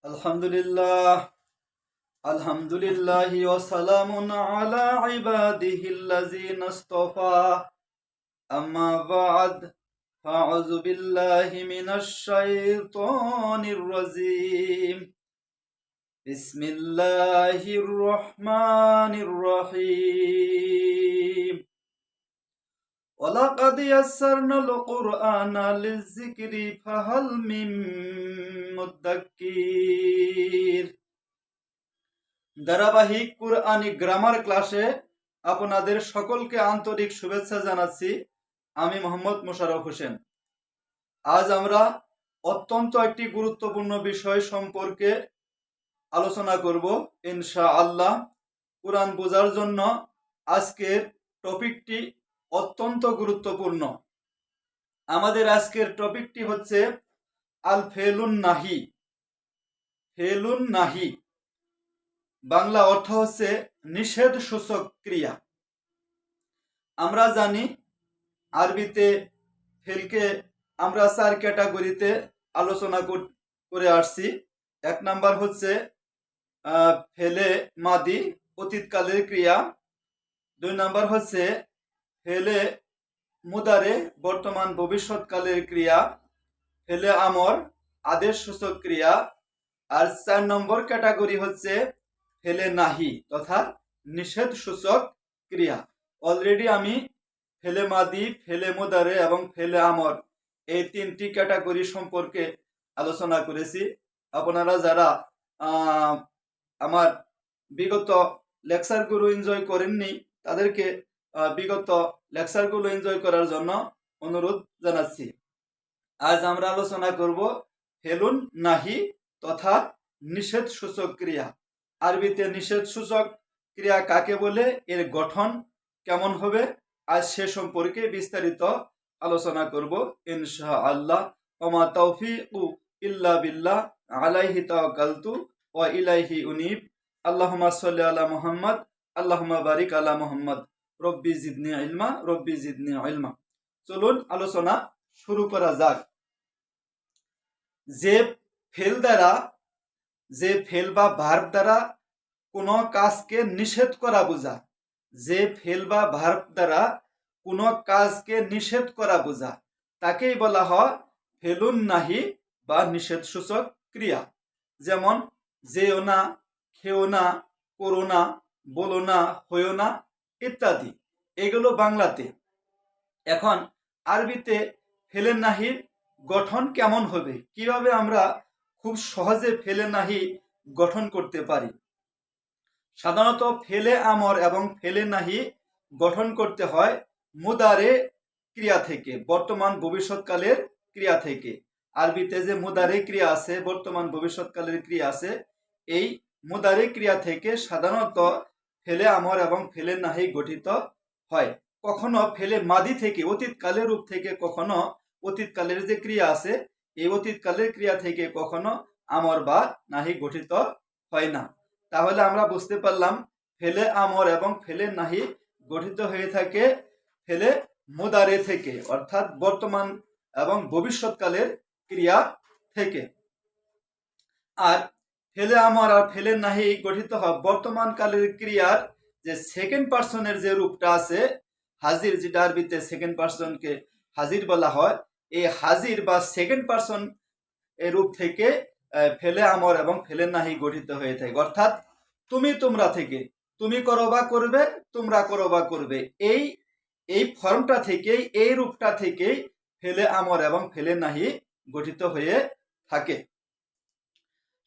আলহামদুলিল্লাহ আলহামদুলিল্লাহি ওয়া সালামুন আলা ইবাদিহিল্লাযিনা ইসতাফা আম্মা বা'দ ফাআউযু বিল্লাহি মিনাশ শাইতানির রাজীম বিসমিল্লাহির রহমানির রহিম ওয়ালাকাদ ইয়াসসারনাল কুরআনা লিয-যিকরি ফাহাল মিন মুদ্দাক্কির। ধারাবাহিক কুরআনি গ্রামার ক্লাসে আপনাদের সকলকে আন্তরিক শুভেচ্ছা জানাচ্ছি। আমি মোহাম্মদ মোশাররফ হোসেন। আজ আমরা অত্যন্ত একটি গুরুত্বপূর্ণ বিষয় সম্পর্কে আলোচনা করব ইনশাআল্লাহ। কুরআন বোঝার জন্য আজকের টপিকটি অত্যন্ত গুরুত্বপূর্ণ। আমাদের আজকের টপিকটি হচ্ছে আল ফেলুন নাহি। ফেলুন নাহি বাংলা অর্থ হচ্ছে নিষেধ সূচক ক্রিয়া। আমরা জানি আরবিতে ফেলকে আমরা 4 ক্যাটাগরিতে আলোচনা করে আসছি। 1 নাম্বার হচ্ছে ফেলে মাদি, অতীতকালের ক্রিয়া। 2 নাম্বার হচ্ছে ফেলে মুদারে, বর্তমান ভবিষ্যৎকালের ক্রিয়া। ফেলে আমর, আদেশ সূচক ক্রিয়া। আর 4 নম্বর ক্যাটাগরি হচ্ছে ফেলে নাহি তথা নিষেধ সূচক ক্রিয়া। অলরেডি আমি ফেলে মাদি, ফেলে মুদারে এবং ফেলে আমর এই 3টি ক্যাটাগরি সম্পর্কে আলোচনা করেছি। আপনারা যারা আমার বিগত লেকচারগুলো এনজয় করেননি তাদেরকে বিগত লেকচারগুলো এনজয় করার জন্য অনুরোধ জানাচ্ছি। আজ আমরা আলোচনা করব ফেলুন নাহি তথা নিষেধ সূচক ক্রিয়া। আরবিতে নিষেধ সূচক ক্রিয়া কাকে বলে, এর গঠন কেমন হবে, আজ সে সম্পর্কে বিস্তারিত আলোচনা করব ইনশাআল্লাহ। ওমা তাওফীকু ইল্লা বিল্লাহ আলাইহি তাওয়াক্কালতু ওয়া ইলাইহি উনীব। আল্লাহুম্মা সাল্লি আলা মুহাম্মদ, আল্লাহুম্মা বারিক আলা মুহাম্মদ। রব্বি জিদনি ইলমা, রব্বি জিদনি ইলমা। চলুন আলোচনা শুরু করা যাক। যে ফেল বা ভার্ব দ্বারা কোনো কাজকে নিষেধ করা বোঝা, যে ফেল বা ভার্ব দ্বারা কোনো কাজকে নিষেধ করা বোঝা তাকেই বলা হয় ফেলুন নাহি বা নিষেধ সূচক ক্রিয়া। যেমন যেও না, খেও না, করো না, বলো না, হইও না ইত্যাদি। এগুলো বাংলাতে। এখন আরবিতে ফেলে নাহির গঠন কেমন হবে, কিভাবে আমরা খুব সহজে ফেলে নাহি গঠন করতে পারি। সাধারণত ফেলে আমর এবং ফেলে নাহি গঠন করতে হয় মুদারে ক্রিয়া থেকে, বর্তমান ভবিষ্যৎকালের ক্রিয়া থেকে। আরবিতে যে মুদারে ক্রিয়া আছে, বর্তমান ভবিষ্যৎকালের ক্রিয়া আছে, এই মুদারে ক্রিয়া থেকে সাধারণত ফেলে আমর এবং ফেলে নাহি গঠিত হয়। কখনো ফেলে মাদি থেকে, অতীতকালের রূপ থেকে, কখনো অতীতকালের যে ক্রিয়া আছে এই অতীতকালের ক্রিয়া থেকে কখনো আমর বা নাহি গঠিত হয় না। তাহলে আমরা বুঝতে পারলাম ফেলে আমর এবং ফেলে নাহি গঠিত হয়ে থাকে ফেলে মুদারে থেকে, অর্থাৎ বর্তমান এবং ভবিষ্যৎকালের ক্রিয়া থেকে। আর ফেলে আমর আর ফেলে নাহি গঠিত হয় বর্তমান কালের ক্রিয়ার যে সেকেন্ড পার্সনের যে রূপটা আছে হাজির, যেটা আরবিতে সেকেন্ড পার্সনকে হাজির বলা হয়, এই হাজির বা সেকেন্ড পার্সন এই রূপ থেকে ফেলে আমর এবং ফেলে নাহি গঠিত হয়ে থাকে। অর্থাৎ তুমি তোমরা থেকে, তুমি করো বা করবে, তোমরা করো বা করবে, এই ফর্মটা থেকেই, এই রূপটা থেকেই ফেলে আমর এবং ফেলে নাহি গঠিত হয়ে থাকে।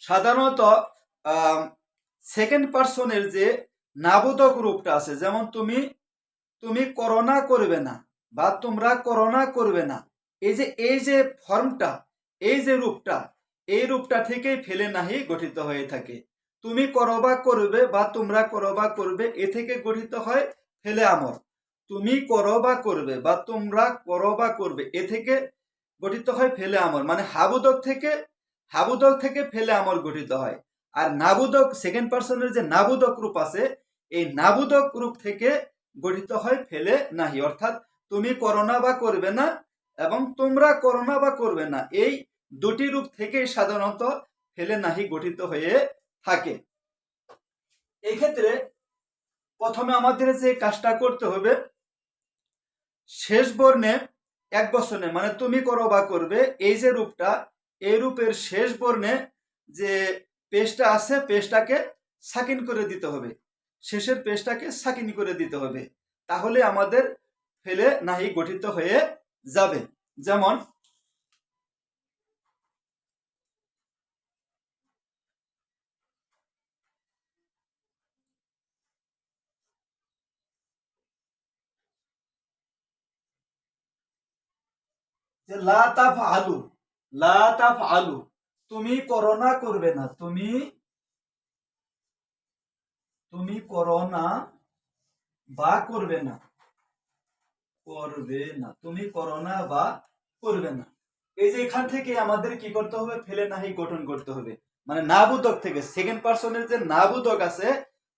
সাধারণত সেকেন্ড পার্সনের যে নাবোধক রূপটা আছে, যেমন তুমি করোনা করবে না বা তোমরা করোনা করবে না, এই যে ফর্মটা, এই যে রূপটা, এই রূপটা থেকেই ফেলে নাহি গঠিত হয়ে থাকে। তুমি করো বা করবে বা তোমরা করো বা করবে, এ থেকে গঠিত হয় ফেলে আমর। তুমি করো বা করবে বা তোমরা করো বা করবে, এ থেকে গঠিত হয় ফেলে আমর। মানে হাবোধক থেকে ফেলে আমর গঠিত হয়। আর নাবোধক, সেকেন্ড পার্সনের যে নাবোধক রূপ আছে, এই নাবোধক রূপ থেকে গঠিত হয় ফেলে নাহি। অর্থাৎ তুমি করো না বা করবে না এবং তোমরা করো না বা করবে না, এই দুটি রূপ থেকেই সাধারণত ফেলে নাহি গঠিত হয়ে থাকে। এই ক্ষেত্রে প্রথমে আমাদের যে কাজটা করতে হবে, শেষ বর্ণে এক বচনে মানে তুমি করো বা করবে এই যে রূপটা, এই রূপের শেষ বর্ণে যে পেশটা আছে পেশটাকে সাকিন করে দিতে হবে, শেষের পেশটাকে সাকিন করে দিতে হবে, তাহলে আমাদের ফেলে নাহি গঠিত হয়ে যাবে। যেমন যে লা তাফআলু, লা তাফআলু তুমি করো না করবে না, তুমি করো না বা করবে না, করবে না, তুমি করো না বা করবে না। এই যে এখান থেকে আমাদের কি করতে হবে, ফেলে নাহি গঠন করতে হবে, মানে নাবোধক থেকে সেকেন্ড পারসনের যে নাবোধক আছে,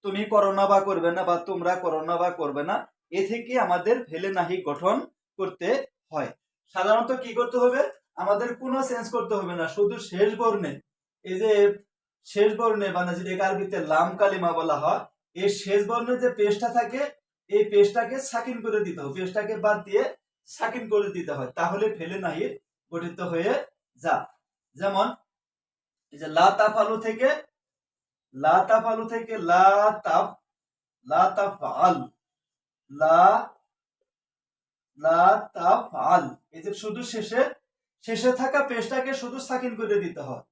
তুমি করো না বা করবে না বা তোমরা করো না বা করবে না, এ থেকে আমাদের ফেলে নাহি গঠন করতে হয়। সাধারণত কি করতে হবে, আমাদের কোনো চেঞ্জ করতে হবে না, শুধু শেষ বর্ণে, এই যে শেষ বর্ণে মানে যেটা আরবিতে লাম কালিমা বলা হয়, এই শেষ বর্ণে যে পেশটা থাকে এই পেশটাকে সাকিন করে দিতে হবে, পেশটাকে বাদ দিয়ে সাকিন করে দিতে হয়, তাহলে ফেলে নাহি গঠিত হয়ে যা। যেমন এই যে লা তাফালু থেকে, লা তাফালু থেকে লা তাফ, লা তাফআল, লা লা তাফআল, এই যে শুধু শেষে শেষে থাকা পেশটাকে শুধু সাকিন করে দিতে হয়,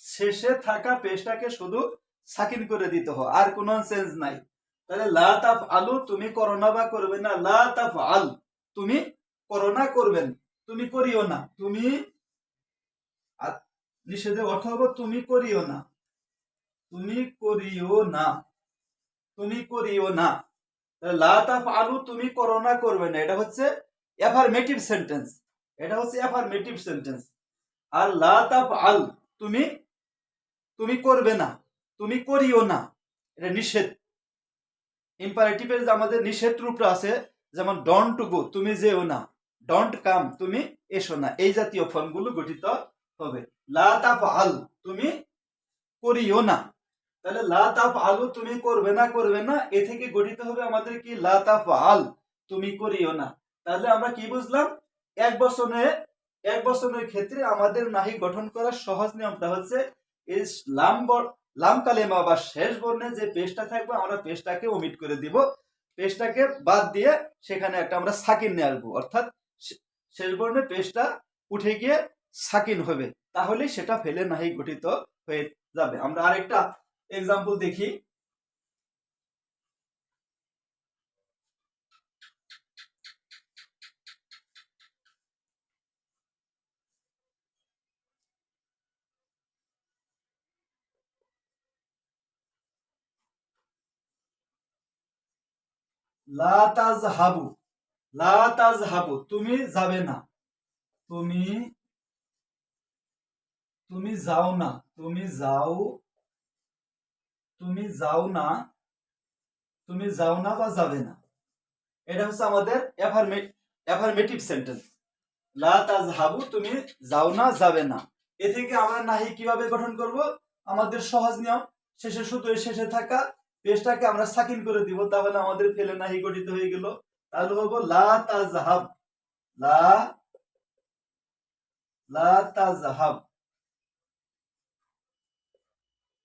শেষে থাকা পেশটাকে শুধু সাকিন করে দিতে হয়, আর কোনো চেঞ্জ নাই। তাহলে লা তাফআলু তুমি করো না বা করবে না, লা তাফআল তুমি করো না করবেন, তুমি করিও না, তুমি নিষেধের অর্থ হবে তুমি করিও না, তুমি করিও না, তুমি করিও না। লা তাফআলু তুমি করো না করবে না, এটা হচ্ছে অ্যাফারমেটিভ সেন্টেন্স, এটা হচ্ছে অ্যাফারমেটিভ সেন্টেন্স। আর লা তাফআল তুমি, তুমি করবে না, তুমি করিও না, এটা নিষেধ। ইম্পারেটিভের যে আমাদের নিষেধ রূপটা আছে, যেমন ডোন্ট গো তুমি যেও না, ডোন্ট কাম তুমি এসো না, এই জাতীয় ফর্মগুলো গঠিত হবে। লা তাফআল তুমি করিও না, তাহলে লা তাফআলু তুমি করবে না করবে না, এ থেকে গঠিত হবে আমাদের কি লা তাফআল তুমি করিও না। তাহলে আমরা কি বুঝলাম, এক বচনের ক্ষেত্রে আমাদের নাহি গঠন করার সহজ নিয়মটা হচ্ছে এই লাম কালেমা বা শেষ বর্ণে যে পেশটা থাকবে আমরা পেশটাকে ওমিট করে দিব, পেশটাকে বাদ দিয়ে সেখানে একটা আমরা সাকিন নিয়ে আসবো, অর্থাৎ শেষ বর্ণে পেশটা উঠে গিয়ে সাকিন হবে, তাহলে সেটা ফেলে নাহি গঠিত হয়ে যাবে। আমরা আরেকটা এক্সাম্পল দেখি। লা তাযহাবু, লা তাযহাবু তুমি যাবে না, তুমি, তুমি যাও না, তুমি যাও, তুমি যাও না, তুমি যাও না বা যাবে না, এটা হচ্ছে আমাদের অ্যাফারমেটিভ সেন্টেন্স। লা তাযহাবু তুমি যাও না যাবে না, এ থেকে আমরা নাহি কিভাবে গঠন করব, আমাদের সহজ নিয়ম, শেষে শুধু শেষে থাকা পেশটাকে আমরা সাকিন করে দিব, তাহলে আমাদের ফেলে নাহি গঠিত হয়ে গেল। তাহলে বলবো লা তাযহাব, লা লা তাযহাব,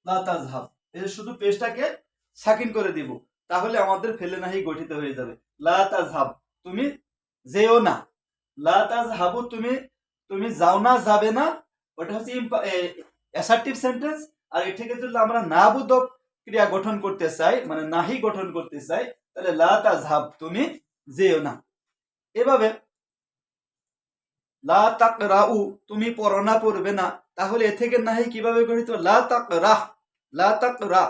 লা তাযহাব, এই শুধু পেশটাকে সাকিন করে দিব, তাহলে আমাদের ফেলে নাহি গঠিত হয়ে যাবে। লা তাযহাব তুমি যেও না, লা তাযহাবু তুমি, তুমি যাও না যাবে না, ওটা হচ্ছে অ্যাসার্টিভ সেন্টেন্স। আর এর থেকে যদি আমরা না বোধক ক্রিয়া গঠন করতে চাই, মানে নাহি গঠন করতে চাই, তাহলে লা তাযহাব তুমি যেও না। এভাবে লা তাকরাউ তুমি পড়ো না পড়বে না, তাহলে এ থেকে নাহি কিভাবে গঠিত, লা তাকরাহ, লা তাকরা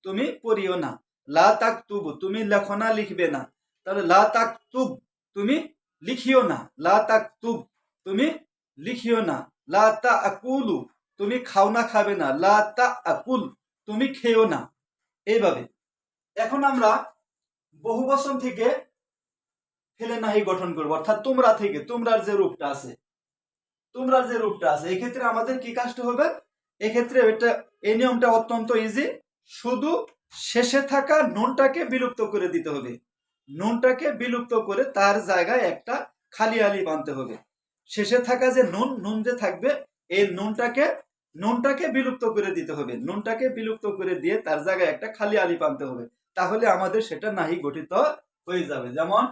তুমি পড়িও না, লা তাকতুবু তুমি লেখো না লিখবে না, তাহলে লা তাকতুব তুমি লিখিও না, লা তাকতুব তুমি লিখিও না, লা তাকুলু তুমি খাও না খাবে না, লা তাকুল তুমি খেও না। এইভাবে এখন আমরা বহুবচন থেকে ফেলে নাহি গঠন করবো, অর্থাৎ তোমরা থেকে, তোমরার যে রূপটা আছে, তোমরার যে রূপটা আছে, এই ক্ষেত্রে আমাদের কি কাজটা হবে, এক্ষেত্রে এই নিয়মটা অত্যন্ত ইজি, শুধু শেষে থাকা নুনটাকে বিলুপ্ত করে দিতে হবে। নুনটাকে বিলুপ্ত করে তার জায়গায় একটা খালি আলিফ আনতে হবে। শেষে থাকা যে নুন যে থাকবে, এই নুনটাকে বিলুপ্ত করে দিতে হবে। নুনটাকে বিলুপ্ত করে দিয়ে তার জায়গায় একটা খালি আলিফ আনতে হবে। তাহলে আমাদের সেটা নাহি গঠিত হয়ে যাবে। যেমন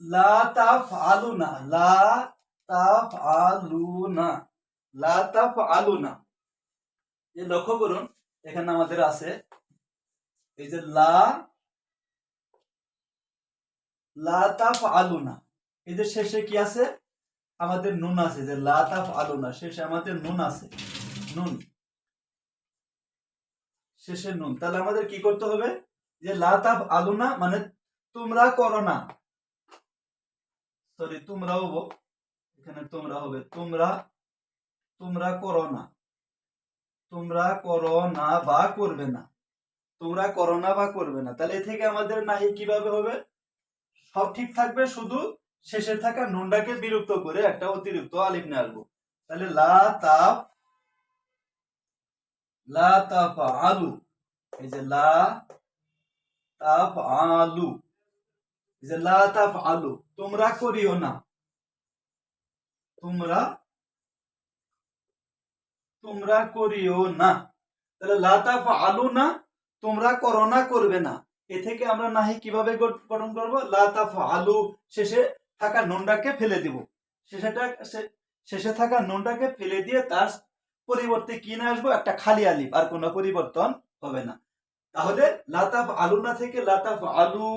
লা তাফআলুনা, লা তাফআলুনা, লা তাফআলুনা। এই লক্ষ্য করুন, এখানে আমাদের আছে এই যে লা তাফআলুনা, এই যে শেষে কি আছে, আমাদের নুন আছে, যে লা তাফআলুনা শেষে আমাদের নুন আছে, নুন, শেষে নুন। তাহলে আমাদের কি করতে হবে, যে লা তাফআলুনা মানে তোমরা করো না, সরি তোমরা হবো, এখানে তোমরা হবে, তোমরা করো না, তোমরা করো না বা করবে না, তোমরা করো না বা করবে না। তাহলে এ থেকে আমাদের নাহি কিভাবে হবে, সব ঠিক থাকবে, শুধু শেষে থাকা নুনটাকে বিলুপ্ত করে একটা অতিরিক্ত আলিফ নিয়ে আসবো। তাহলে লা তাফ আলু, এই যে লা তাফ আলু, এই যে লা তাফ আলু, তোমরা করিও না, তোমরা করিও না। তাহলে লা তাফ আলু না, তোমরা করো না, করবে না। এ থেকে আমরা নাহি কিভাবে গঠন করব, লা তাফ আলু, শেষে থাকা নুনটাকে ফেলে দিব, শেষে থাকা নুনটাকে ফেলে দিয়ে তার পরিবর্তে কি নিয়ে আসবো, একটা খালি আলিফ, আর কোনো পরিবর্তন হবে না। তাহলে লা তাফ আলু না থেকে লা তাফ আলু,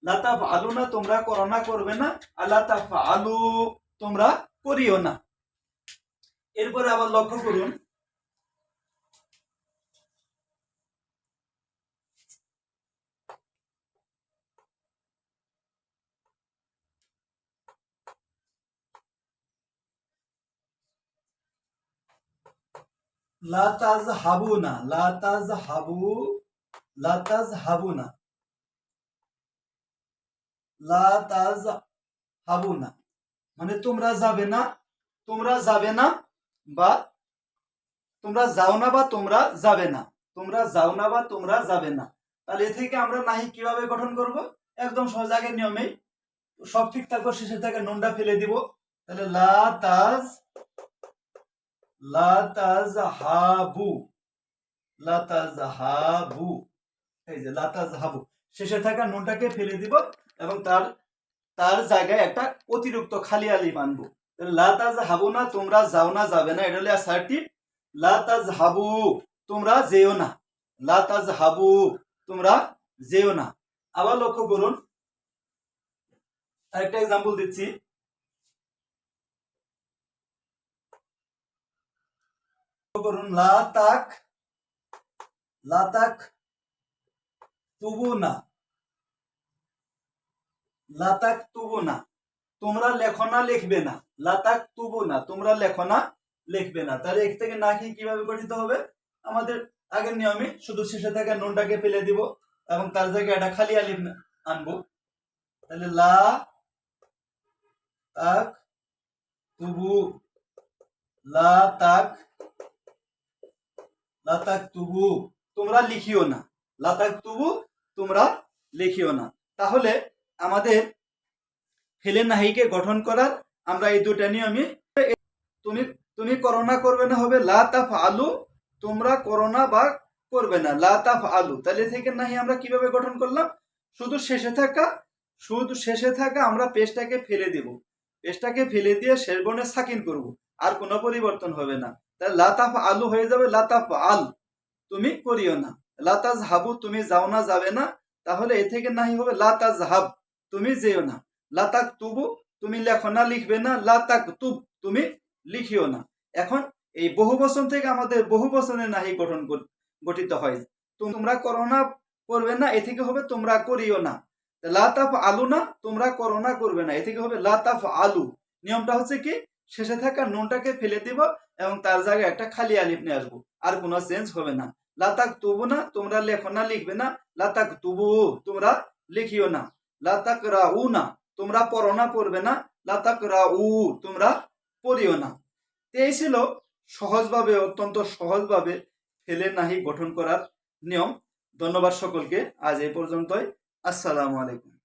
লা তাফ আলু না তোমরা করো না, করবে না, আর লা তাফ আলু তোমরা করিও না। এরপরে আবার লক্ষ্য করুন, লা তাযহাবুনা, লা তাযহাবুনা, লা তাযহাবুনা মানে তোমরা যাবে না, তোমরা যাবে না, বা তোমরা যাও না, বা তোমরা যাবে না, তোমরা যাও না বা তোমরা যাবে না। তাহলে এ থেকে আমরা নাহি কিভাবে গঠন করব, একদম সহজ, আগের নিয়মেই সব ঠিক থাকবে, শেষে থেকে নুনটা ফেলে দিব। তাহলে লা তাযহাবু, লা তাযহাবু, এই যে লা তাযহাবু, শেষে থাকা নুনটাকে ফেলে দিব এবং তার তার জায়গায় একটা অতিরিক্ত খালি আলিফ আনবো। লা তাযহাবু না, তোমরা যাও না, যাবে না, এটা হলো অ্যাসার্টিভ। লা তাযহাবু, তোমরা যেও না, লা তাযহাবু, তোমরা যেও না। আবার লক্ষ্য করুন, আরেকটা এক্সাম্পল দিচ্ছি। করুন, লা তাক তুবুনা, লা তাক তুবুনা, তোমরা লেখো না, লিখবে না, লা তাক তুবুনা, তোমরা লেখো না, লিখবে না। তাহলে এক থেকে না কি কিভাবে গঠিত হবে, আমাদের আগের নিয়মে শুধু শেষে থাকা নুনটাকে ফেলে দিব এবং তার জায়গায় একটা খালি আলিফ আনবো। তাহলে লা তাক তুবু, লা তাক, লা তাক তুবু, তোমরা লিখিও না, লা তাক তুবু, তোমরা লিখিও না। তাহলে আমাদের ফেলে নাহিকে গঠন করার আমরা এই দুটা নিয়মই, তুমি তুমি করো না, করবে না হবে লা তাফআলু, তোমরা করো না বা করবে না, লা তাফআলু। তাহলে থেকে নাহি আমরা কিভাবে গঠন করলাম, শুধু শেষে থাকা আমরা পেশটাকে ফেলে দিব, পেশটাকে ফেলে দিয়ে শেষ বর্ণে সাকিন করব, আর কোনো পরিবর্তন হবে না। তাহলে লা তাফআলু হয়ে যাবে লা তাফআল, তুমি করিও না। লা তাযহাবু, তুমি যাও না, যাবে না, তাহলে এ থেকে নাহি হবে লা তাযহাব, তুমি যেও না। লা তাকতুবু, তুমি লেখো না, লিখবে না, লা তাকতুব, তুমি লিখিও না। এখন এই বহুবচন থেকে আমাদের বহুবচনে নাহি গঠিত হয়। তোমরা করো না করবে না, এ থেকে হবে তোমরা করিও না। লা তাফ আলু না, তোমরা করো না করবে না, এ থেকে হবে লা তাফ আলু। নিয়মটা হচ্ছে কি, শেষে থাকা নুনটাকে ফেলে দিব এবং তার জায়গায় একটা খালি আলিফ নিয়ে আসবো, আর কোনো চেঞ্জ হবে না। লা তাকতুবু না, তোমরা লেখো না লিখবে না। লা তাকতুবু, তোমরা লিখিও না। লা তাকরাউ না, তোমরা পড়ো না পড়বে না। লা তাকরাউ, তোমরা পড়িও না। এই ছিল সহজভাবে, অত্যন্ত সহজভাবে ফেলে নাহি গঠন করার নিয়ম। ধন্যবাদ সকলকে, আজ এই পর্যন্তই। আসসালামু আলাইকুম।